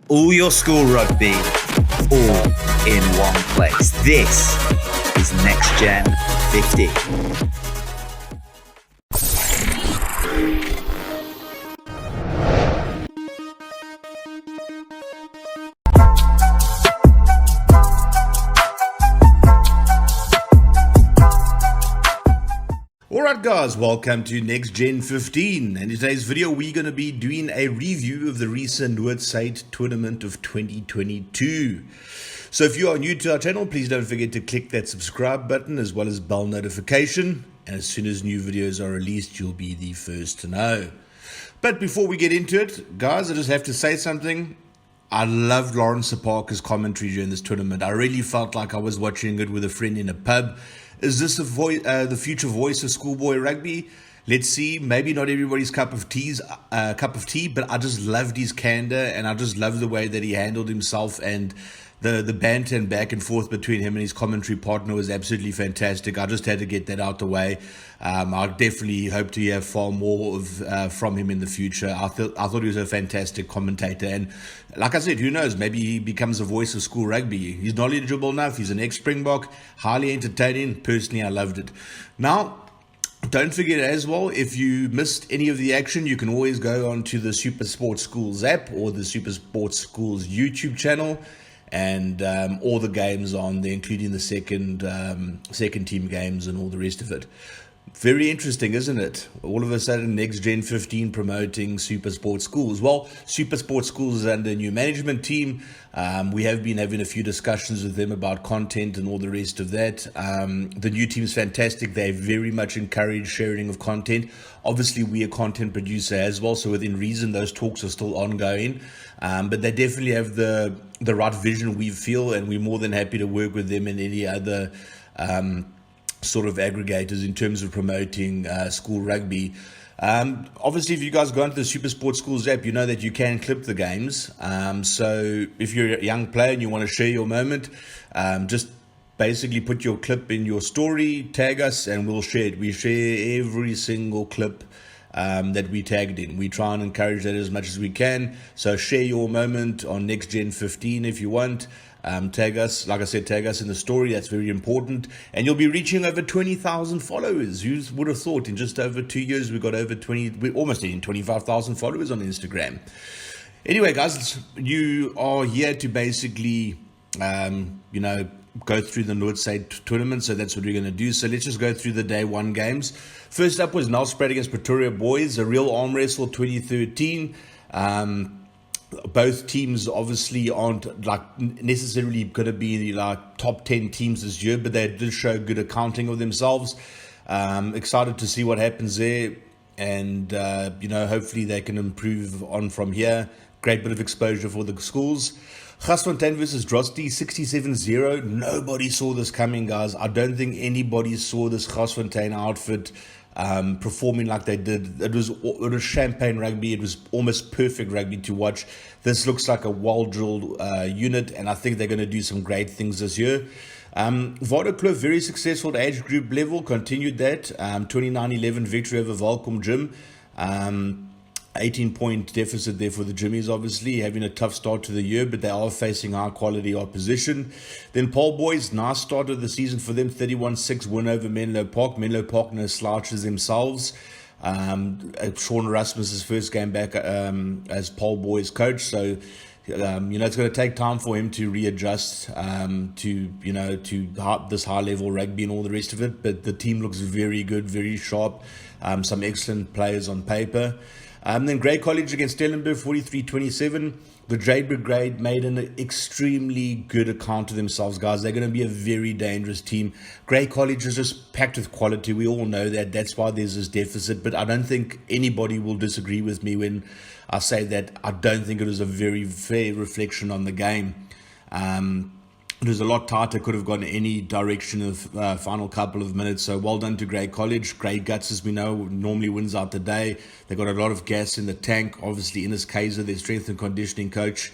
all your school rugby, all in one place. This is Next Gen 50. Alright guys, welcome to Next Gen 15, and in today's video we're going to be doing a review of the recent Noord Suid tournament of 2022. So if you are new to our channel, please don't forget to click that subscribe button as well as bell notification, and as soon as new videos are released you'll be the first to know. But before we get into it, guys, I just have to say something. I loved Lawrence Parker's commentary during this tournament. I really felt like I was watching it with a friend in a pub. Is this the future voice of schoolboy rugby? Let's see. Maybe not everybody's cup of tea, but I just loved his candor, and I just loved the way that he handled himself, and the banter and back and forth between him and his commentary partner was absolutely fantastic. I just had to get that out the way. I definitely hope to hear far more from him in the future. I thought he was a fantastic commentator, and like I said, who knows, maybe he becomes a voice of school rugby. He's knowledgeable enough. He's an ex-Springbok, highly entertaining. Personally, I loved it. Now, don't forget as well, if you missed any of the action, you can always go onto the Super Sports Schools app or the Super Sports Schools YouTube channel, and all the games on there, including the second team games and all the rest of it. Very interesting, isn't it? All of a sudden, Next Gen 15 promoting Super Sports Schools. Well, Super Sports Schools is under a new management team. We have been having a few discussions with them about content and all the rest of that. The new team is fantastic. They very much encourage sharing of content. Obviously, we're a content producer as well, so within reason, those talks are still ongoing. But they definitely have the right vision, we feel, and we're more than happy to work with them and any other sort of aggregators in terms of promoting school rugby. Obviously, if you guys go into the Super Sports Schools app, you know that you can clip the games. So if you're a young player and you want to share your moment, just basically put your clip in your story, tag us, and we'll share it. We share every single clip that we tagged in. We try and encourage that as much as we can. So share your moment on Next Gen 15 if you want. Tag us, like I said, tag us in the story. That's very important, and you'll be reaching over 20,000 followers. Who would have thought in just over 2 years we got over 20, we're almost hitting 25,000 followers on Instagram. Anyway, guys, you are here to basically go through the Noord Suid tournament, so that's what we're going to do. So let's just go through the day one games. First up was Nelspruit against Pretoria Boys, a real arm wrestle 2013. Both teams obviously aren't necessarily going to be the top 10 teams this year, but they did show good accounting of themselves. Excited to see what happens there, and hopefully they can improve on from here. Great bit of exposure for the schools. Gasfontein versus Drosti, 67-0. Nobody saw this coming, guys. I don't think anybody saw this Gasfontein outfit performing like they did. It was champagne rugby. It was almost perfect rugby to watch. This looks like a well-drilled unit, and I think they're going to do some great things this year. Waterkloof, very successful at age group level, continued that. 29-11 victory over Welkom Gym. 18-point deficit there for the Jimmies, obviously, having a tough start to the year, but they are facing high-quality opposition. Then Paul Boys, nice start of the season for them, 31-6 win over Menlo Park. Menlo Park no slouches themselves. Sean Rasmus's first game back as Paul Boys coach, so it's going to take time for him to readjust to this high-level rugby and all the rest of it, but the team looks very good, very sharp, some excellent players on paper. Then Grey College against Stellenbosch, 43-27. The J Brigade made an extremely good account of themselves, guys. They're going to be a very dangerous team. Grey College is just packed with quality. We all know that. That's why there's this deficit. But I don't think anybody will disagree with me when I say that I don't think it was a very fair reflection on the game. It was a lot tighter, could have gone any direction of final couple of minutes. So well done to Grey College. Grey Guts, as we know, normally wins out the day. They've got a lot of gas in the tank. Obviously, Ines Kaiser, their strength and conditioning coach,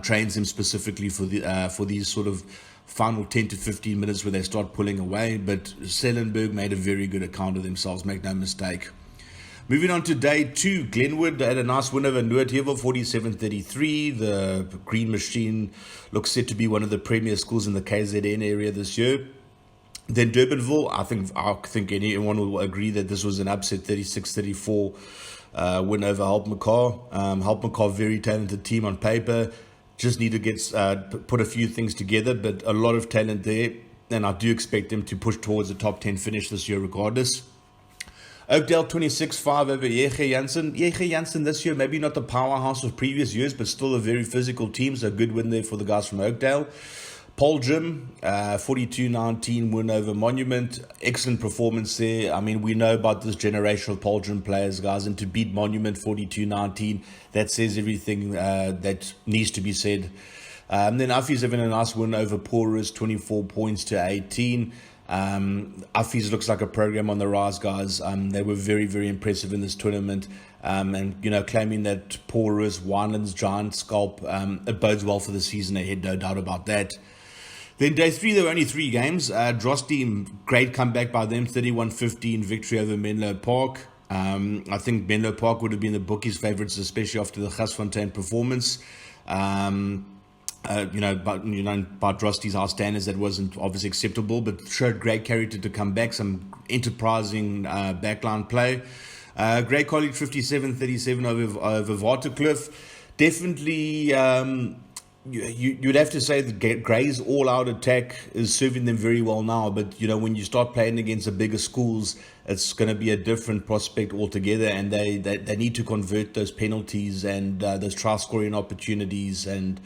trains them specifically for these sort of final 10 to 15 minutes where they start pulling away. But Stellenbosch made a very good account of themselves, make no mistake. Moving on to day 2, Glenwood had a nice win over Noord, 47-33. The Green Machine looks set to be one of the premier schools in the KZN area this year. Then Durbanville, I think anyone will agree that this was an upset, 36-34 win over Hultmekaar. Hultmekaar, very talented team on paper. Just need to get put a few things together, but a lot of talent there, and I do expect them to push towards the top 10 finish this year regardless. Oakdale 26-5 over Yege Janssen. Yege Janssen this year, maybe not the powerhouse of previous years, but still a very physical team, so a good win there for the guys from Oakdale. Poljum, 42-19 win over Monument. Excellent performance there. I mean, we know about this generation of Poljum players, guys, and to beat Monument 42-19, that says everything that needs to be said. Then Affies having a nice win over Porus, 24 points to 18. Affies looks like a program on the rise, guys. They were very, very impressive in this tournament. And, claiming that Porus, Winelands, Giant Sculp, it bodes well for the season ahead, no doubt about that. Then day 3, there were only 3 games. Drosti, great comeback by them, 31-15 victory over Menlo Park. I think Menlo Park would have been the bookies' favourites, especially after the Gasfontein performance. By Drosti's high standards, that wasn't obviously acceptable, but showed great character to come back, some enterprising backline play. Grey College 57-37 over Waterkloof. Definitely, you'd have to say that Grey's all-out attack is serving them very well now, but when you start playing against the bigger schools, it's going to be a different prospect altogether, and they need to convert those penalties and those try-scoring opportunities and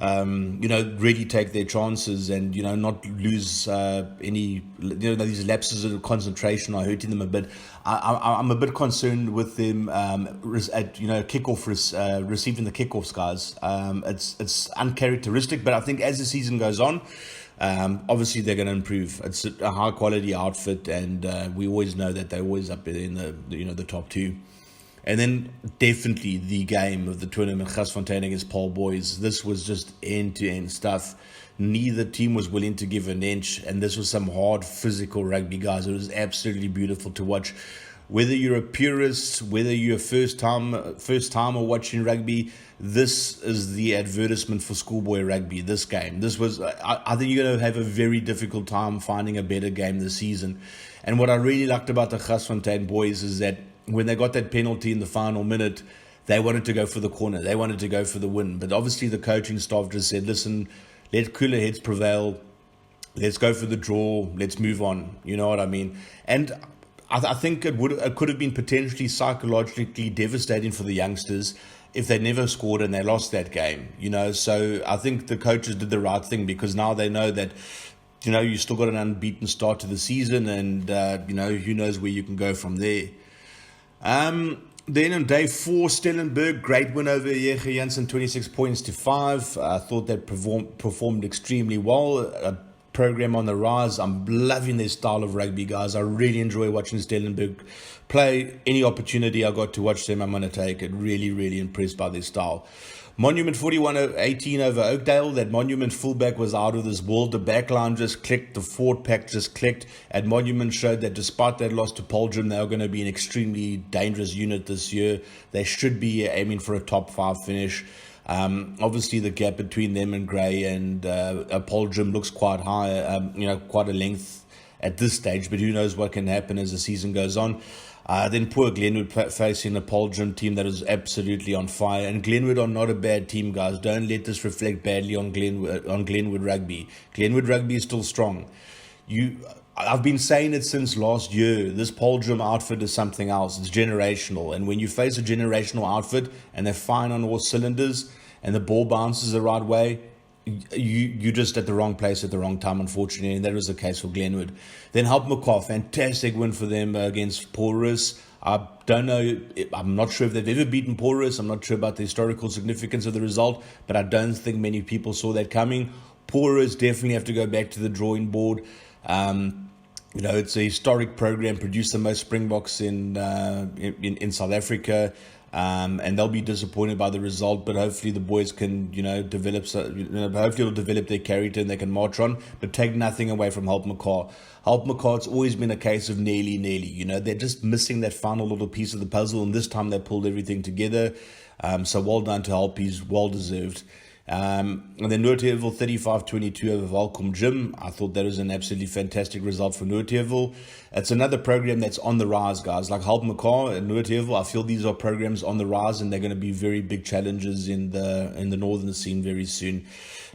really take their chances and, not lose any, these lapses of concentration are hurting them a bit. I'm a bit concerned with them at, kickoff, receiving the kickoffs, guys. It's uncharacteristic, but I think as the season goes on, obviously they're going to improve. It's a high quality outfit, and we always know that they're always up in the top 2. And then definitely the game of the tournament, Gasfontein against Paul Boys. This was just end-to-end stuff. Neither team was willing to give an inch, and this was some hard physical rugby, guys. It was absolutely beautiful to watch. Whether you're a purist, whether you're a first-timer watching rugby, this is the advertisement for schoolboy rugby, this game. This was, I think you're going to have a very difficult time finding a better game this season. And what I really liked about the Gasfontein boys is that when they got that penalty in the final minute, they wanted to go for the corner. They wanted to go for the win. But obviously the coaching staff just said, listen, let cooler heads prevail. Let's go for the draw. Let's move on. You know what I mean? And I think it could have been potentially psychologically devastating for the youngsters if they never scored and they lost that game. So I think the coaches did the right thing, because now they know that you still got an unbeaten start to the season, and who knows where you can go from there. Then on day 4, Stellenberg, great win over Yege Janssen, 26 points to 5. I thought they performed extremely well. A program on the rise. I'm loving their style of rugby, guys. I really enjoy watching Stellenberg play. Any opportunity I got to watch them, I'm going to take it. Really, really impressed by their style. Monument 41-18 over Oakdale. That Monument fullback was out of this world. The backline just clicked. The forward pack just clicked. And Monument showed that despite that loss to Poljum, they are going to be an extremely dangerous unit this year. They should be aiming for a top 5 finish. Obviously, the gap between them and Grey and Poljum looks quite high, quite a length at this stage. But who knows what can happen as the season goes on. Then poor Glenwood facing a Poljum team that is absolutely on fire. And Glenwood are not a bad team, guys. Don't let this reflect badly on Glenwood rugby. Glenwood rugby is still strong. I've been saying it since last year. This Poljum outfit is something else. It's generational. And when you face a generational outfit and they're fine on all cylinders and the ball bounces the right way, you're just at the wrong place at the wrong time, unfortunately, and that was the case for Glenwood. Then Hultmekaar, fantastic win for them against Porus. I don't know, I'm not sure if they've ever beaten Porus. I'm not sure about the historical significance of the result, but I don't think many people saw that coming. Porus definitely have to go back to the drawing board. It's a historic program, produced the most Springboks in South Africa. and they'll be disappointed by the result, but hopefully the boys can, develop. Hopefully, it'll develop their character and they can march on. But take nothing away from Holt McCaw. Holt McCaw, it's always been a case of nearly. They're just missing that final little piece of the puzzle, and this time they pulled everything together. So well done to Holt. He's well deserved. And then Noordheuvel 35-22 over Welkom Gym. I thought that was an absolutely fantastic result for Noordheuvel. It's another program that's on the rise, guys. Like Holt McCaw and Noordheuvel, I feel these are programs on the rise, and they're going to be very big challenges in the northern scene very soon.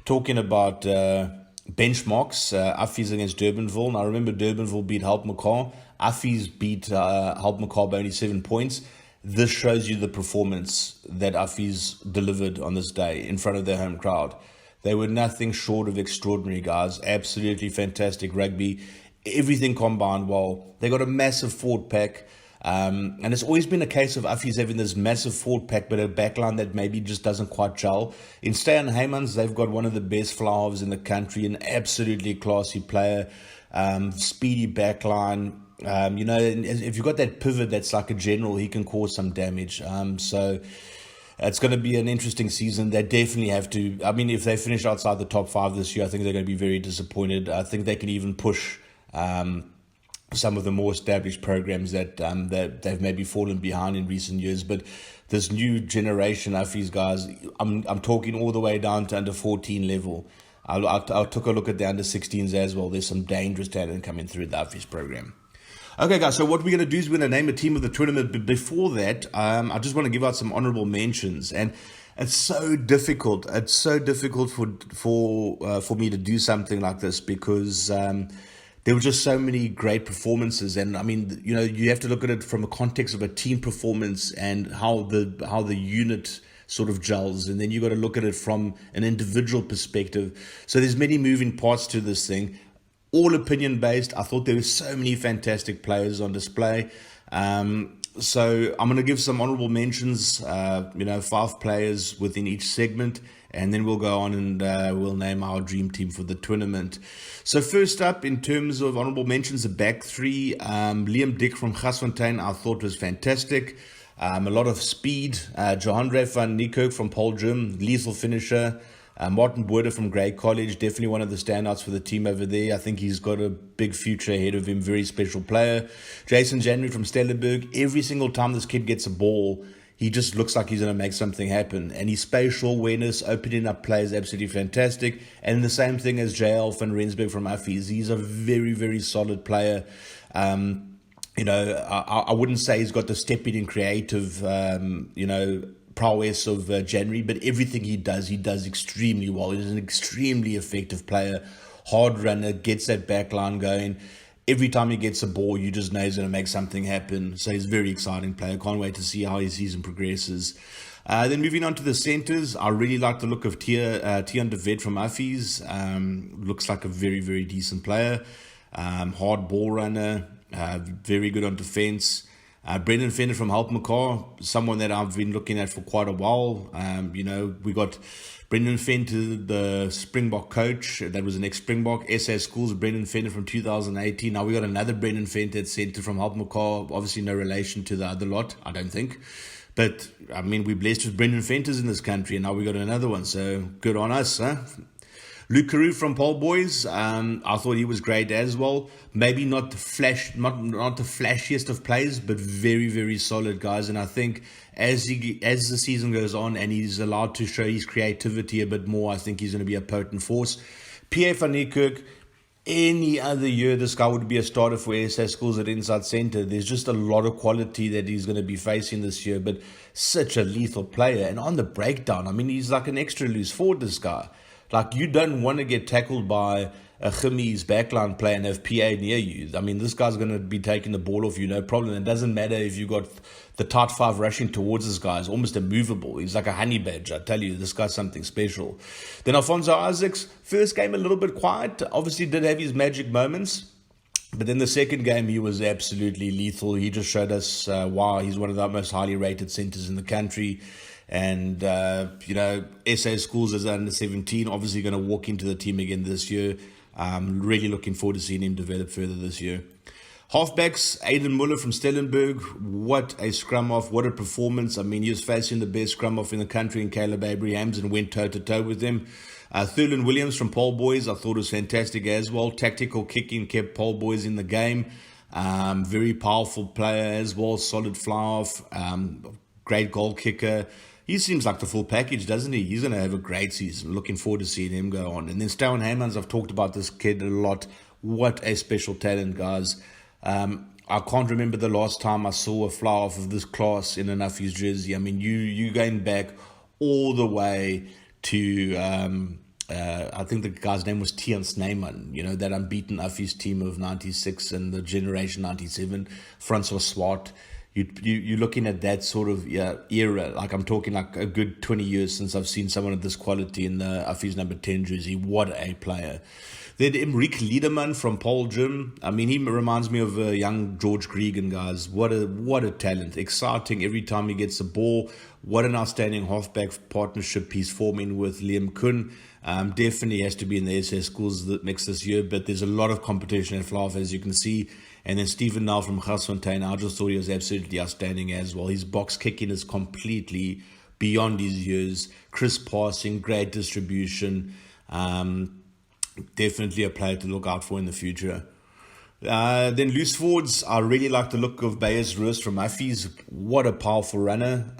Talking about benchmarks, Affies against Durbanville. Now, I remember Durbanville beat Holt McCaw. Affies beat Holt McCaw by only 7 points. This shows you the performance that Affies delivered on this day in front of their home crowd. They were nothing short of extraordinary, guys. Absolutely fantastic rugby. Everything combined well. They got a massive forward pack. And it's always been a case of Affies having this massive forward pack, but a backline that maybe just doesn't quite gel. In Steyn Heymans, they've got one of the best fly halves in the country, an absolutely classy player, speedy backline. If you've got that pivot that's like a general, he can cause some damage. So it's going to be an interesting season. They definitely have to. I mean, if they finish outside the top 5 this year, I think they're going to be very disappointed. I think they can even push some of the more established programs that they've maybe fallen behind in recent years. But this new generation of these guys, I'm talking all the way down to under 14 level. I took a look at the under 16s as well. There's some dangerous talent coming through the Affies program. Okay, guys, so what we're going to do is we're going to name a team of the tournament. But before that, I just want to give out some honorable mentions. And it's so difficult. It's so difficult for me to do something like this because there were just so many great performances. And I mean, you have to look at it from a context of a team performance and how the unit sort of gels, and then you got to look at it from an individual perspective. So there's many moving parts to this thing. All opinion based. I thought there were so many fantastic players on display. So I'm going to give some honorable mentions, 5 players within each segment, and then we'll go on and we'll name our dream team for the tournament. So first up, in terms of honorable mentions, the back 3, Liam Dick from Gasfontein, I thought was fantastic. A lot of speed. Johanre van Niekerk from Paul Gym, lethal finisher. Martin Boerder from Grey College, definitely one of the standouts for the team over there. I think he's got a big future ahead of him, very special player. Jason January from Stellenberg, every single time this kid gets a ball, he just looks like he's going to make something happen. And his spatial awareness, opening up play is absolutely fantastic. And the same thing as JL van Rensburg from Affies. He's a very, very solid player. I wouldn't say he's got the stepping in creative, prowess of January, but everything he does extremely well. He's an extremely effective player, hard runner, gets that back line going. Every time he gets a ball, you just know he's going to make something happen. So he's a very exciting player. Can't wait to see how his season progresses. Then moving on to the centres, I really like the look of Tian de Vet from Affies. Looks like a very, very decent player. Hard ball runner, very good on defence. Brendan Fenner from Holt McCaw, someone that I've been looking at for quite a while. We got Brendan Fenner, the Springbok coach, that was an ex-Springbok. SA Schools, Brendan Fenner from 2018. Now we got another Brendan Fenner at centre from Holt McCaw. Obviously no relation to the other lot, I don't think. But, I mean, we're blessed with Brendan Fenters in this country, and now we got another one. So good on us, huh? Luke Carew from Paul Boys, I thought he was great as well. Maybe not the flashiest of plays, but very, very solid, guys. And I think as the season goes on and he's allowed to show his creativity a bit more, I think he's going to be a potent force. Pierre van Niekerk, any other year, this guy would be a starter for SA Schools at inside centre. There's just a lot of quality that he's going to be facing this year, but such a lethal player. And on the breakdown, I mean, he's like an extra loose forward, this guy. Like, you don't want to get tackled by a Jimmy's backline player and have PA near you. I mean, this guy's going to be taking the ball off you, no problem. It doesn't matter if you got the tight 5 rushing towards this guy. He's almost immovable. He's like a honey badger. I tell you, this guy's something special. Then Alfonso Isaacs, first game a little bit quiet. Obviously did have his magic moments. But then the second game, he was absolutely lethal. He just showed us why he's one of the most highly rated centres in the country. And, SA Schools as under 17, obviously going to walk into the team again this year. I'm really looking forward to seeing him develop further this year. Halfbacks, Aidan Muller from Stellenberg. What a scrum off. What a performance. I mean, he was facing the best scrum off in the country in Caleb Abrahams and went toe-to-toe with him. Thurlan Williams from Paul Boys, I thought was fantastic as well. Tactical kicking kept Paul Boys in the game. Very powerful player as well. Solid fly-off. Great goal kicker. He seems like the full package, doesn't he? He's going to have a great season. Looking forward to seeing him go on. And then Stowan Haymans, I've talked about this kid a lot. What a special talent, guys. I can't remember the last time I saw a fly off of this class in an Uffie's jersey. I mean, you going back all the way to, I think the guy's name was Tian Snyman, you know, that unbeaten Uffie's team of 96 and the generation 97, Francois Swart. You're looking at that sort of era. Like, I'm talking like a good 20 years since I've seen someone of this quality in the Uffie's number 10 jersey. What a player. Then Emric Liederman from Paul Jim. I mean, he reminds me of a young George Gregan, guys. What a talent. Exciting every time he gets the ball. What an outstanding halfback partnership he's forming with Liam Kuhn. Definitely has to be in the SS schools next this year, but there's a lot of competition at fly-off, as you can see. And then Stephen Nall from Garsfontein, I just thought he was absolutely outstanding as well. His box kicking is completely beyond his years. Crisp passing, great distribution. Definitely a player to look out for in the future. Then loose forwards, I really like the look of Bayes Roos from Uffie's. What a powerful runner.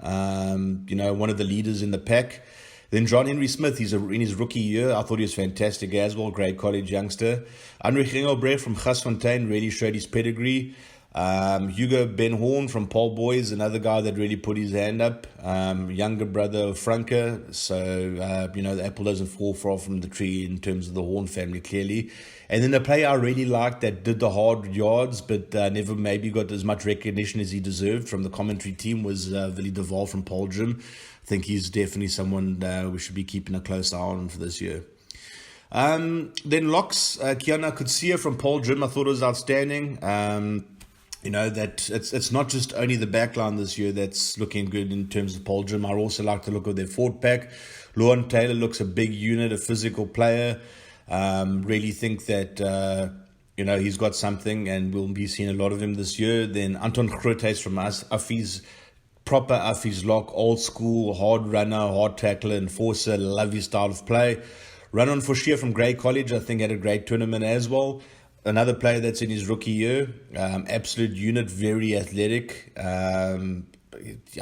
You know, one of the leaders in the pack. Then John Henry Smith, he's in his rookie year. I thought he was fantastic as well. Great college youngster. Heinrich Engelbrecht from Garsfontein really showed his pedigree. Hugo Ben Horn from Paul Boys, another guy that really put his hand up. Younger brother of Franke. So, you know, the apple doesn't fall far from the tree in terms of the Horn family, clearly. And then the player I really liked that did the hard yards, but never maybe got as much recognition as he deserved from the commentary team was Willie de Waal from Paul Jim. I think he's definitely someone we should be keeping a close eye on for this year. Then locks, Kiana Kutsia from Paul Jim, I thought was outstanding. You know, that it's not just only the backline this year that's looking good in terms of Paul Jim. I also like the look of their forward pack. Luan Taylor looks a big unit, a physical player. Really think that, you know, he's got something and we'll be seeing a lot of him this year. Then Anton Groothuis from Uffie's, proper Uffie's lock, old school, hard runner, hard tackler, enforcer, love his style of play. Run on Forshire from Grey College, I think had a great tournament as well. Another player that's in his rookie year, absolute unit, very athletic. I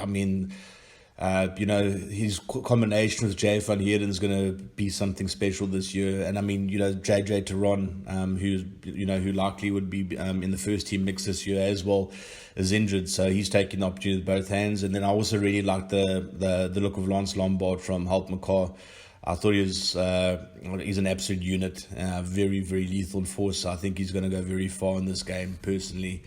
mean, you know, his combination with Jay van Heerden is going to be something special this year. And I mean, you know, JJ Teron, who likely would be in the first team mix this year as well, is injured. So he's taking the opportunity with both hands. And then I also really like the look of Lance Lombard from Halt McCar. I thought he's an absolute unit, very, very lethal force. I think he's going to go very far in this game, personally.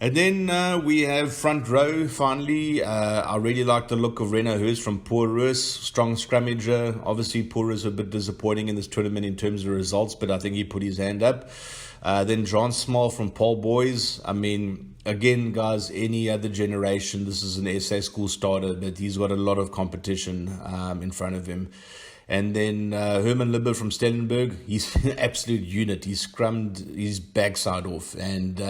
And then we have front row, finally. I really like the look of Reno Hurst from Porus, strong scrummager. Obviously, Porus a bit disappointing in this tournament in terms of results, but I think he put his hand up. Then John Small from Paul Boys. I mean, again, guys, any other generation, this is an SA school starter, but he's got a lot of competition in front of him. And then Herman Libber from Stellenberg, he's an absolute unit. He scrummed his backside off, and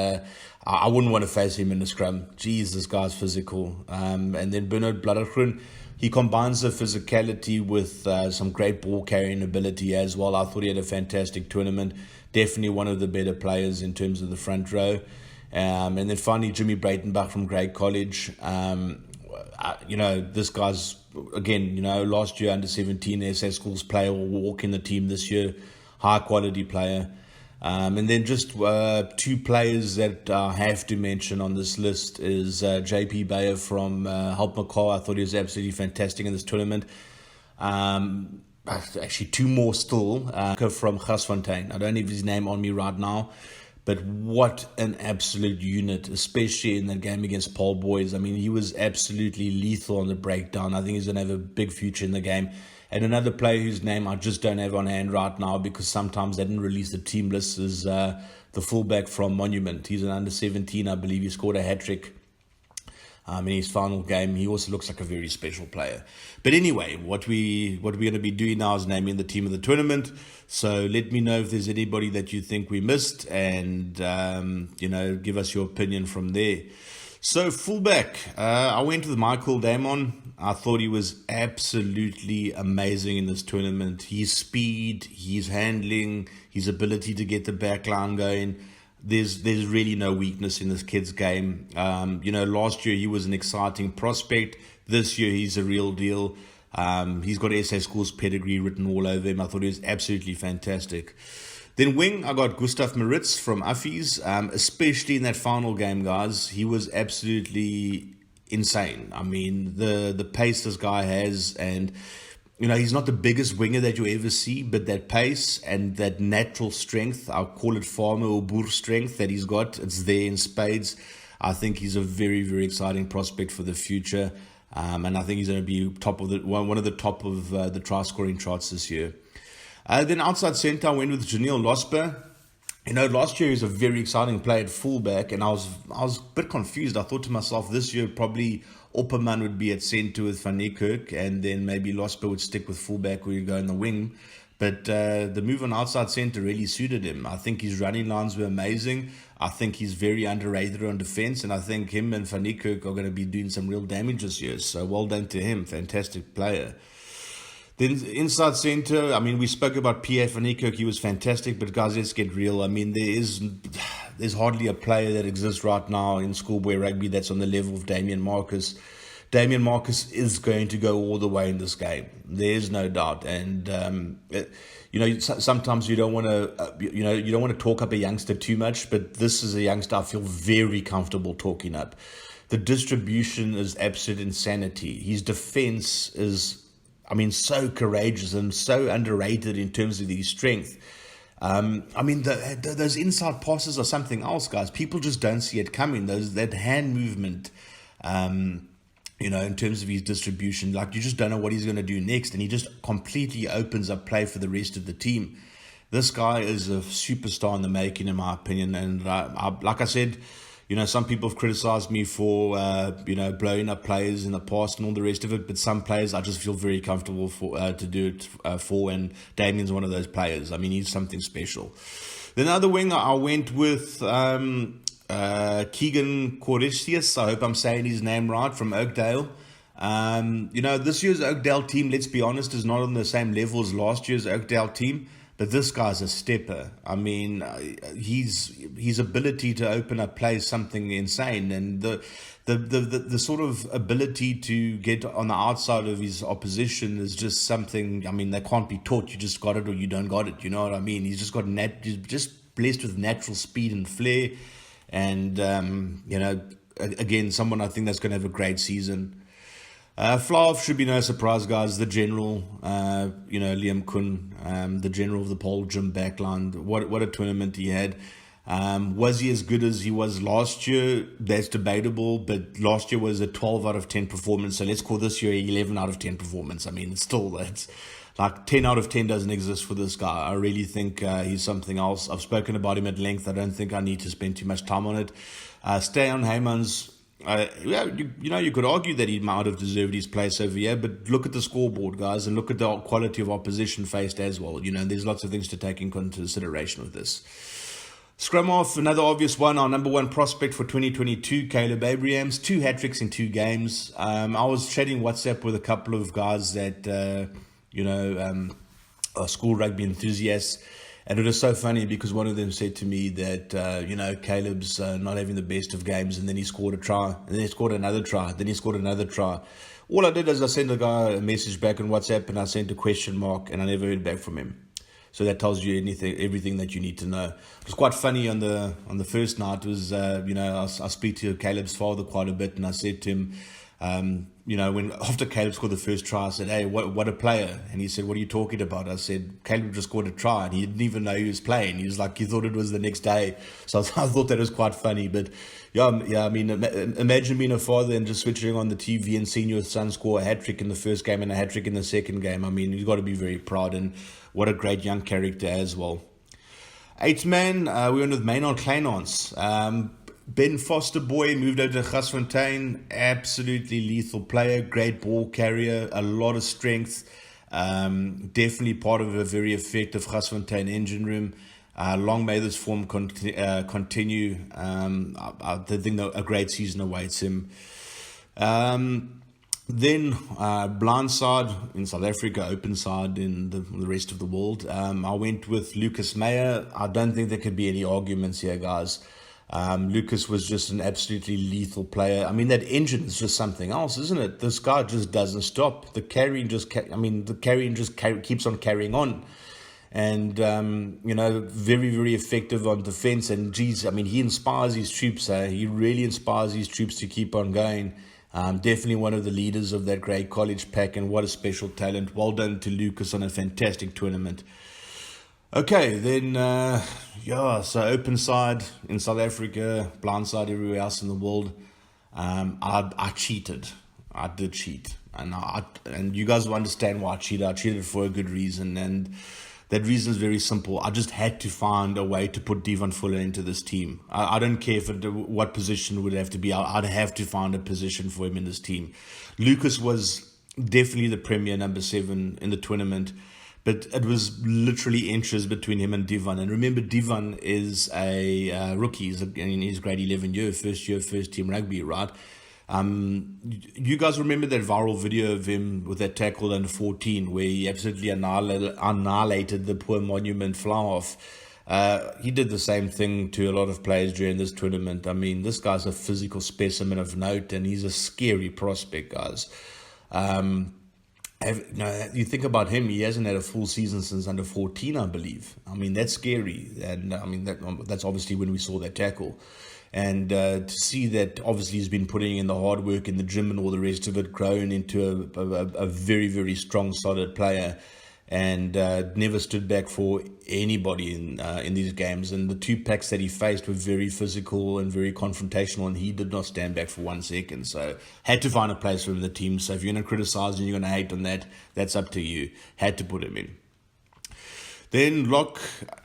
I wouldn't want to face him in a scrum. Jeez, this guy's physical. And then Bernard Bladdergroen, he combines the physicality with some great ball carrying ability as well. I thought he had a fantastic tournament. Definitely one of the better players in terms of the front row. And then finally, Jimmy Breitenbach from Grey College. You know, this guy's, again, you know, last year under 17 SA Schools player will walk in the team this year. High quality player. And then just two players that I have to mention on this list is JP Bayer from Halt McCar. I thought he was absolutely fantastic in this tournament. Actually, two more still from Garsfontein. I don't have his name on me right now. But what an absolute unit, especially in the game against Paul Boys. I mean, he was absolutely lethal on the breakdown. I think he's going to have a big future in the game. And another player whose name I just don't have on hand right now because sometimes they didn't release the team list is the fullback from Monument. He's an under 17, I believe. He scored a hat-trick. In his final game, he also looks like a very special player. But anyway, what we're going to be doing now is naming the team of the tournament. So let me know if there's anybody that you think we missed, and give us your opinion from there. So fullback, I went with Michael Damon. I thought he was absolutely amazing in this tournament. His speed, his handling, his ability to get the back line going. There's really no weakness in this kid's game. Last year he was an exciting prospect. This year he's a real deal. He's got SA Schools pedigree written all over him. I thought he was absolutely fantastic. Then wing, I got Gustav Maritz from Uffies, especially in that final game, guys. He was absolutely insane. I mean, the pace this guy has, and he's not the biggest winger that you ever see, but that pace and that natural strength, I'll call it farmer or boer strength that he's got, it's there in spades. I think he's a very, very exciting prospect for the future. And I think he's going to be one of the top of the try scoring charts this year. Then outside centre, I went with Janelle Losper. Last year he was a very exciting player at fullback, and I was a bit confused. I thought to myself, this year probably Opperman would be at centre with Van Niekerk, and then maybe Losper would stick with fullback where you go in the wing. But the move on outside centre really suited him. I think his running lines were amazing. I think he's very underrated on defence, and I think him and Van Niekerk are going to be doing some real damage this year. So well done to him. Fantastic player. Then inside centre, we spoke about P.A. Van Niekerk. He was fantastic, but guys, let's get real. There's hardly a player that exists right now in schoolboy rugby that's on the level of Damian Marcus. Damian Marcus is going to go all the way in this game. There's no doubt. And sometimes you don't want to talk up a youngster too much, but this is a youngster I feel very comfortable talking up. The distribution is absolute insanity. His defense is, so courageous and so underrated in terms of his strength. Those inside passes are something else, guys. People just don't see it coming. That hand movement, in terms of his distribution, like you just don't know what he's going to do next, and he just completely opens up play for the rest of the team. This guy is a superstar in the making, in my opinion. And like I said, some people have criticized me for, blowing up players in the past and all the rest of it. But some players I just feel very comfortable to do it for. And Damien's one of those players. He's something special. The other winger I went with Keegan Corresius. I hope I'm saying his name right, from Oakdale. This year's Oakdale team, let's be honest, is not on the same level as last year's Oakdale team. But this guy's a stepper. His ability to open up play is something insane, and the sort of ability to get on the outside of his opposition is just something. They can't be taught. You just got it or you don't got it. You know what I mean? He's just got he's just blessed with natural speed and flair, and again, someone I think that's going to have a great season. Fly-off should be no surprise, guys. The general, Liam Kuhn, the general of the pole gym backline. What a tournament he had. Was he as good as he was last year? That's debatable, but last year was a 12 out of 10 performance. So let's call this year 11 out of 10 performance. It's like 10 out of 10 doesn't exist for this guy. I really think he's something else. I've spoken about him at length. I don't think I need to spend too much time on it. Stan Heymans. You could argue that he might have deserved his place over here, but look at the scoreboard, guys, and look at the quality of opposition faced as well. There's lots of things to take in consideration with this. Scrum off, another obvious one, our number one prospect for 2022, Caleb Abrahams, 2 hat-tricks in 2 games. I was chatting WhatsApp with a couple of guys that, are school rugby enthusiasts. And it was so funny because one of them said to me that, Caleb's not having the best of games, and then he scored a try, and then he scored another try, then he scored another try. All I did is I sent a guy a message back on WhatsApp, and I sent a question mark, and I never heard back from him. So that tells you everything that you need to know. It was quite funny on the first night. It was, I speak to Caleb's father quite a bit, and I said to him, when after Caleb scored the first try, I said, "Hey, what a player!" And he said, "What are you talking about?" I said, "Caleb just scored a try, and he didn't even know he was playing. He was like, he thought it was the next day." So I thought that was quite funny. But imagine being a father and just switching on the TV and seeing your son score a hat trick in the first game and a hat trick in the second game. You've got to be very proud, and what a great young character as well. 8th man, we went with Maynard Kleinans. Ben Foster boy moved over to Gasfontein. Absolutely lethal player, great ball carrier, a lot of strength. Definitely part of a very effective Gasfontein engine room. Long may this form continue. I think a great season awaits him. Then blindside in South Africa, open side in the rest of the world. I went with Lucas Meyer. I don't think there could be any arguments here, guys. Lucas was just an absolutely lethal player. I mean, that engine is just something else, isn't it? This guy just doesn't stop. The carrying just keeps on carrying on. And, very, very effective on defense. And, geez, I mean, he inspires his troops. He really inspires his troops to keep on going. Definitely one of the leaders of that great college pack, and what a special talent. Well done to Lucas on a fantastic tournament. Okay, then, so open side in South Africa, blind side everywhere else in the world. I cheated. I did cheat. And you guys will understand why I cheated. I cheated for a good reason, and that reason is very simple. I just had to find a way to put Devon Fuller into this team. I don't care what position it would have to be. I'd have to find a position for him in this team. Lucas was definitely the premier number 7 in the tournament, but it was literally inches between him and Devon. And remember, Devon is a rookie. He's in his grade 11 year, first team rugby, right? You guys remember that viral video of him with that tackle under 14 where he absolutely annihilated the poor Monument fly-off? He did the same thing to a lot of players during this tournament. I mean, this guy's a physical specimen of note, and he's a scary prospect, guys. You think about him, he hasn't had a full season since under 14, I believe. I mean, that's scary. And I mean, that's obviously when we saw that tackle. And to see that obviously he's been putting in the hard work in the gym and all the rest of it, grown into a very, very strong, solid player, and never stood back for anybody in these games. And the 2 packs that he faced were very physical and very confrontational, and he did not stand back for 1 second. So had to find a place for him in the team. So if you're going to criticize and you're going to hate on that, that's up to you. Had to put him in. Then lock,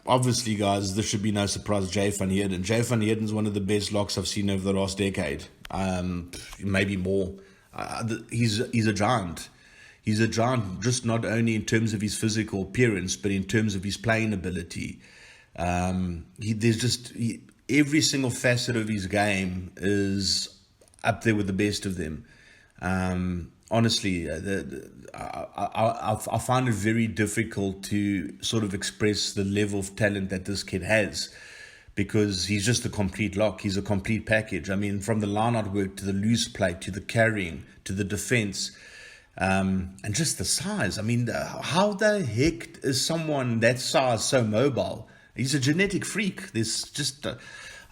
obviously, guys, this should be no surprise, Jay van Heerden. Jay van Heerden is one of the best locks I've seen over the last decade, maybe more. He's a giant. He's a giant, just not only in terms of his physical appearance, but in terms of his playing ability. Every single facet of his game is up there with the best of them. Honestly, I find it very difficult to sort of express the level of talent that this kid has, because he's just a complete lock. He's a complete package. I mean, from the line-out work to the loose play to the carrying to the defense, and just the size. I mean, how the heck is someone that size so mobile? He's a genetic freak. There's just...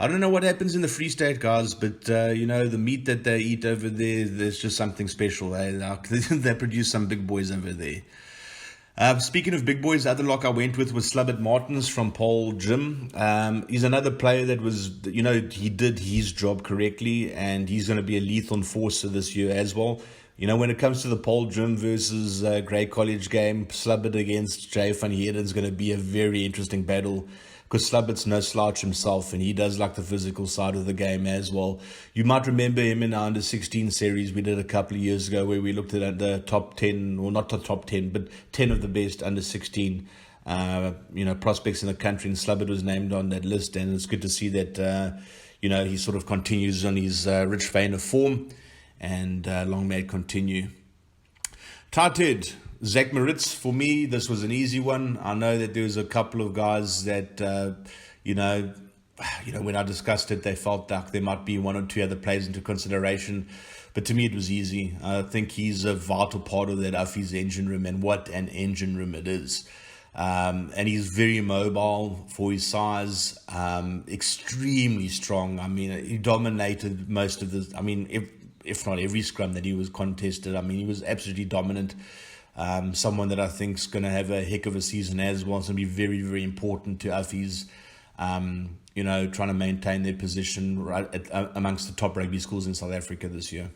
I don't know what happens in the Free State, guys, but, the meat that they eat over there's just something special. They produce some big boys over there. Speaking of big boys, the other lock I went with was Slubbert Martins from Paul Jim. He's another player that was, he did his job correctly, and he's going to be a lethal enforcer this year as well. When it comes to the Paul Jim versus Grey College game, Slubbert against Jay van Heerden is going to be a very interesting battle, because Slubbert's no slouch himself, and he does like the physical side of the game as well. You might remember him in our under-16 series we did a couple of years ago, where we looked at the top 10, or not the top 10, but 10 of the best under-16 prospects in the country, and Slubbert was named on that list. And it's good to see that he sort of continues on his rich vein of form, and long may it continue. Tight head, Zach Moritz. For me, this was an easy one. I know that there was a couple of guys that, when I discussed it, they felt like there might be 1 or 2 other players into consideration. But to me, it was easy. I think he's a vital part of that Uffy's engine room, and what an engine room it is. And he's very mobile for his size, extremely strong. I mean, he dominated most of the, if not every scrum that he was contested. I mean, he was absolutely dominant. Someone that I think is going to have a heck of a season as well. It's going to be very, very important to Uffy's, trying to maintain their position amongst the top rugby schools in South Africa this year.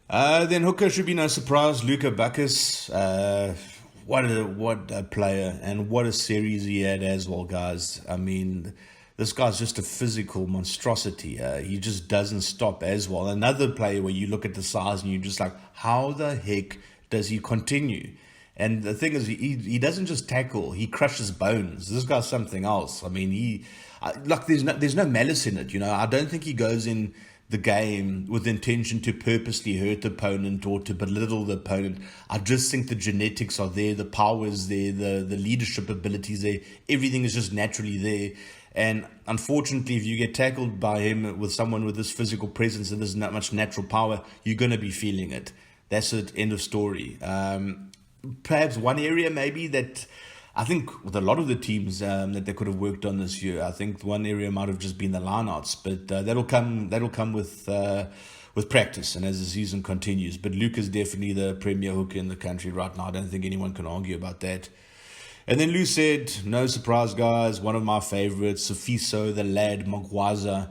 Then hooker should be no surprise, Luca Bacchus. What a player, and what a series he had as well, guys. I mean, this guy's just a physical monstrosity. He just doesn't stop as well. Another player where you look at the size and you're just like, how the heck does he continue? And the thing is, he doesn't just tackle; he crushes bones. This guy's something else. I mean, there's no malice in it. I don't think he goes in the game with the intention to purposely hurt the opponent or to belittle the opponent. I just think the genetics are there, the power is there, the leadership abilities there. Everything is just naturally there. And unfortunately, if you get tackled by him with someone with this physical presence and there's not much natural power, you're going to be feeling it. That's it, end of story. Perhaps one area maybe that I think with a lot of the teams that they could have worked on this year, I think one area might have just been the lineouts, but that'll come with practice and as the season continues. But Luke is definitely the premier hooker in the country right now. I don't think anyone can argue about that. And then Lou said, no surprise, guys, one of my favorites, Sifiso, the lad, Magwaza.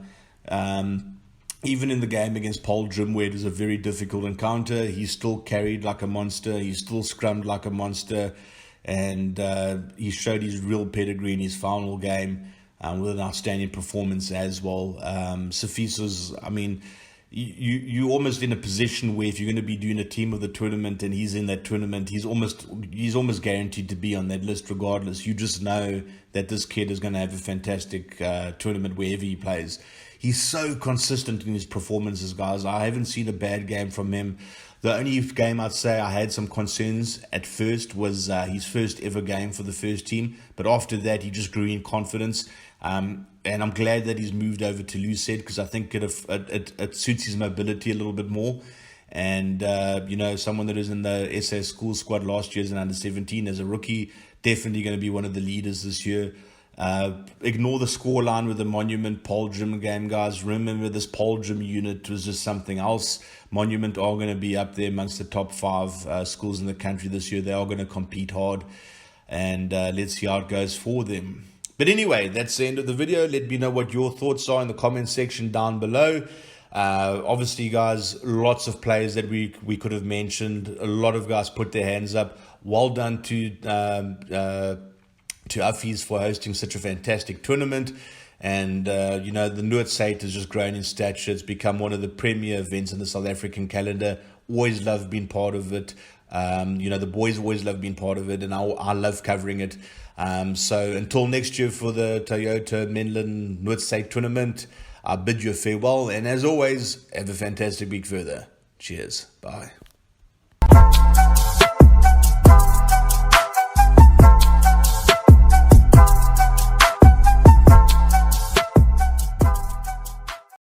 Even in the game against Paul Jim, where it was a very difficult encounter, he still carried like a monster. He still scrummed like a monster. And he showed his real pedigree in his final game with an outstanding performance as well. Sifiso's, I mean, you're almost in a position where if you're going to be doing a team of the tournament and he's in that tournament, he's almost guaranteed to be on that list regardless. You just know that this kid is going to have a fantastic tournament wherever he plays. He's so consistent in his performances, guys. I haven't seen a bad game from him. The only game I'd say I had some concerns at first was his first ever game for the first team. But after that, he just grew in confidence. And I'm glad that he's moved over to Lucid because I think it suits his mobility a little bit more. And, someone that was in the SA school squad last year as an under-17 as a rookie, definitely going to be one of the leaders this year. Ignore the scoreline with the Monument Pole Gym game, guys. Remember, this Pole Gym unit was just something else. Monument are going to be up there amongst the top 5 schools in the country this year. They are going to compete hard. And let's see how it goes for them. But anyway, that's the end of the video. Let me know what your thoughts are in the comment section down below. Obviously, guys, lots of players that we could have mentioned. A lot of guys put their hands up. Well done to Affies for hosting such a fantastic tournament. And, the Noord Suid has just grown in stature. It's become one of the premier events in the South African calendar. Always love being part of it. The boys always love being part of it, and I love covering it. So until next year for the Toyota Menlyn Noord Suid tournament, I bid you a farewell. And as always, have a fantastic week further. Cheers. Bye.